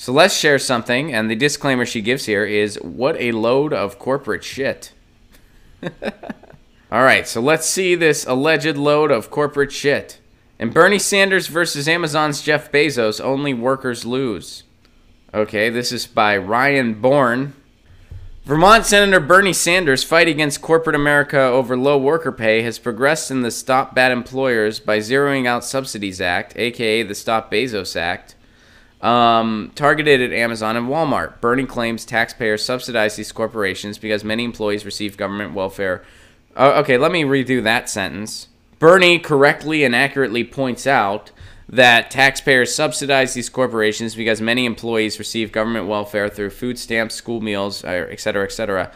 So let's share something, and the disclaimer she gives here is, what a load of corporate shit. All right, so let's see this alleged load of corporate shit. And Bernie Sanders versus Amazon's Jeff Bezos, only workers lose. Okay, this is by Ryan Bourne. Vermont Senator Bernie Sanders' fight against corporate America over low worker pay has progressed in the Stop Bad Employers by Zeroing Out Subsidies Act, a.k.a. the Stop Bezos Act, targeted at Amazon and Walmart. Bernie claims taxpayers subsidize these corporations because many employees receive government welfare. Okay, let me redo that sentence. Bernie correctly and accurately points out that taxpayers subsidize these corporations because many employees receive government welfare through food stamps, school meals, etc., etc.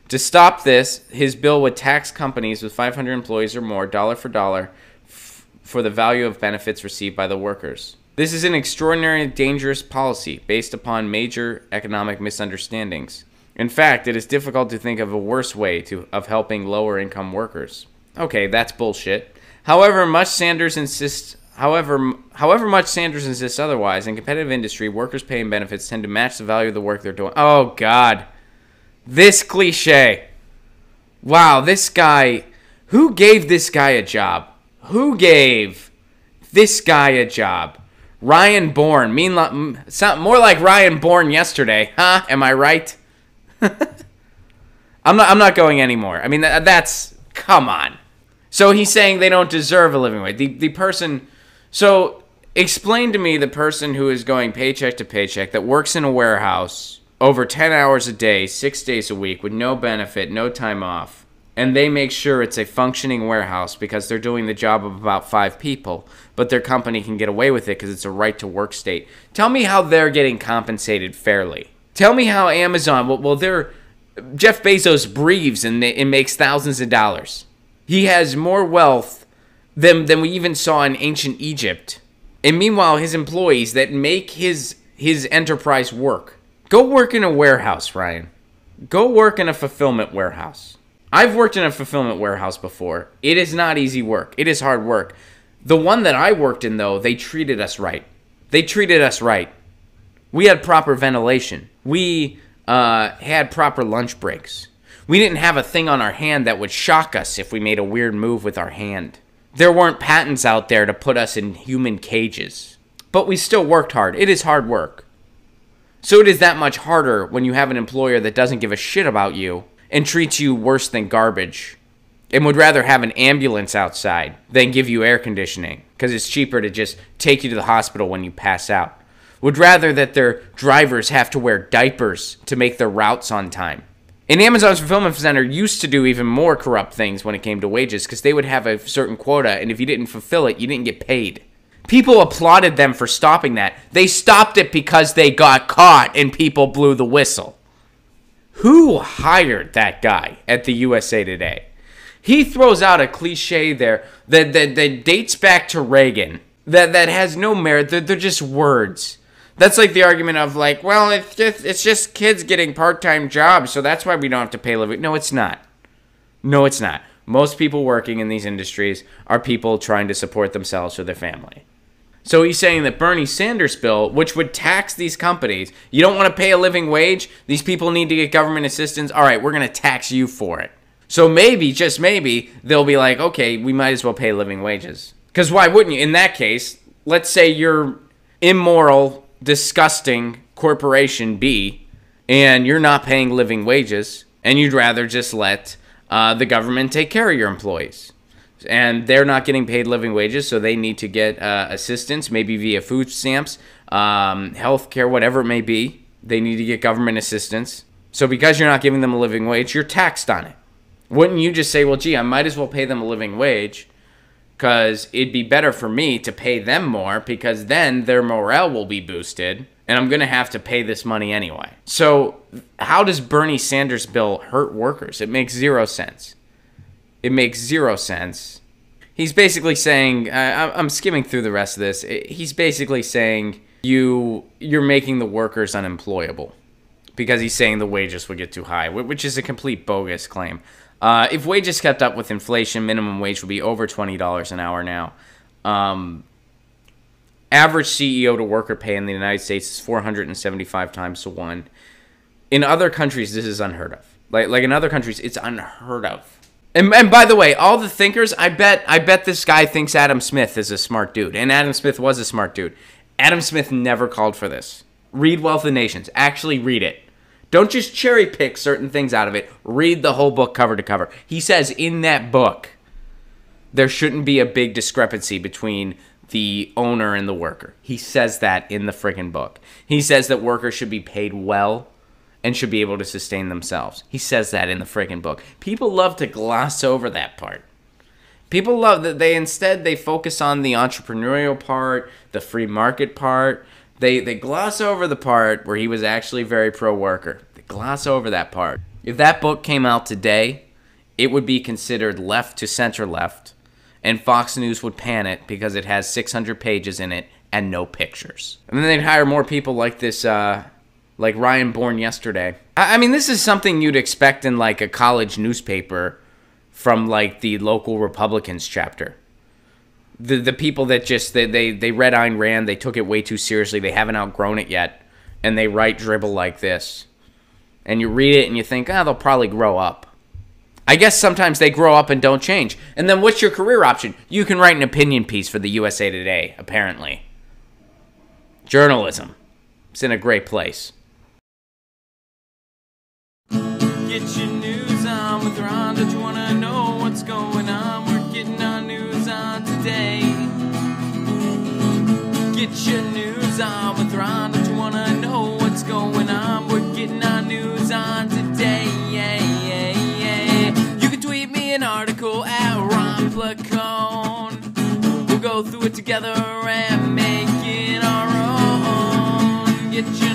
To stop this, his bill would tax companies with 500 employees or more, dollar for dollar, for the value of benefits received by the workers. This is an extraordinarily dangerous policy based upon major economic misunderstandings. In fact, it is difficult to think of a worse way of helping lower-income workers. Okay, that's bullshit. However much Sanders insists otherwise, in competitive industry, workers' pay and benefits tend to match the value of the work they're doing. Oh, God. This cliche. Wow, this guy. Who gave this guy a job? Who gave this guy a job? Ryan Bourne. More like Ryan Bourne yesterday. Huh? Am I right? I'm not going anymore. I mean, that's... Come on. So he's saying they don't deserve a living wage. The person... So explain to me the person who is going paycheck to paycheck that works in a warehouse over 10 hours a day, 6 days a week with no benefit, no time off, and they make sure it's a functioning warehouse because they're doing the job of about 5 people, but their company can get away with it because it's a right-to-work state. Tell me how they're getting compensated fairly. Tell me how Amazon, Jeff Bezos breathes and makes thousands of dollars. He has more wealth than we even saw in ancient Egypt. And meanwhile, his employees that make his enterprise work. Go work in a warehouse, Ryan. Go work in a fulfillment warehouse. I've worked in a fulfillment warehouse before. It is not easy work. It is hard work. The one that I worked in, though, they treated us right. They treated us right. We had proper ventilation. We had proper lunch breaks. We didn't have a thing on our hand that would shock us if we made a weird move with our hand. There weren't patents out there to put us in human cages. But we still worked hard. It is hard work. So it is that much harder when you have an employer that doesn't give a shit about you and treats you worse than garbage and would rather have an ambulance outside than give you air conditioning because it's cheaper to just take you to the hospital when you pass out. Would rather that their drivers have to wear diapers to make their routes on time. And Amazon's fulfillment center used to do even more corrupt things when it came to wages because they would have a certain quota, and if you didn't fulfill it, you didn't get paid. People applauded them for stopping that. They stopped it because they got caught and people blew the whistle. Who hired that guy at the USA Today? He throws out a cliche there that dates back to Reagan that has no merit. They're just words. That's like the argument of like, well, it's just kids getting part-time jobs, so that's why we don't have to pay living. No, it's not. No, it's not. Most people working in these industries are people trying to support themselves or their family. So he's saying that Bernie Sanders' bill, which would tax these companies, you don't want to pay a living wage? These people need to get government assistance? All right, we're going to tax you for it. So maybe, just maybe, they'll be like, okay, we might as well pay living wages. Because why wouldn't you? In that case, let's say you're immoral, disgusting corporation B, and you're not paying living wages, and you'd rather just let the government take care of your employees. And they're not getting paid living wages, so they need to get assistance, maybe via food stamps, health care, whatever it may be. They need to get government assistance. So because you're not giving them a living wage, you're taxed on it. Wouldn't you just say, well, gee, I might as well pay them a living wage because it'd be better for me to pay them more because then their morale will be boosted and I'm going to have to pay this money anyway. So how does Bernie Sanders' bill hurt workers? It makes zero sense. It makes zero sense. He's basically saying, I'm skimming through the rest of this. He's basically saying you're making the workers unemployable because he's saying the wages would get too high, which is a complete bogus claim. If wages kept up with inflation, minimum wage would be over $20 an hour now. average CEO to worker pay in the United States is 475 times to 1. In other countries, this is unheard of. Like in other countries, it's unheard of. And by the way, all the thinkers, I bet this guy thinks Adam Smith is a smart dude. And Adam Smith was a smart dude. Adam Smith never called for this. Read Wealth of Nations. Actually read it. Don't just cherry pick certain things out of it. Read the whole book cover to cover. He says in that book, there shouldn't be a big discrepancy between the owner and the worker. He says that in the friggin' book. He says that workers should be paid well and should be able to sustain themselves. He says that in the friggin' book. People love to gloss over that part. People love that they focus on the entrepreneurial part, the free market part. They gloss over the part where he was actually very pro-worker. They gloss over that part. If that book came out today, it would be considered left to center left, and Fox News would pan it because it has 600 pages in it and no pictures. And then they'd hire more people like this, like Ryan Born yesterday. I mean, this is something you'd expect in like a college newspaper from like the local Republicans chapter. The people that just, they read Ayn Rand, they took it way too seriously, they haven't outgrown it yet, and they write dribble like this. And you read it and you think, they'll probably grow up. I guess sometimes they grow up and don't change. And then what's your career option? You can write an opinion piece for the USA Today, apparently. Journalism. It's in a great place. Get your news on with Ron. Don't you want to know what's going on? We're getting our news on today. Get your news on with Ron. Don't you want to know what's going on? We're getting our news on today. You can tweet me an article at Ron Placone. We'll go through it together and make it our own. Get your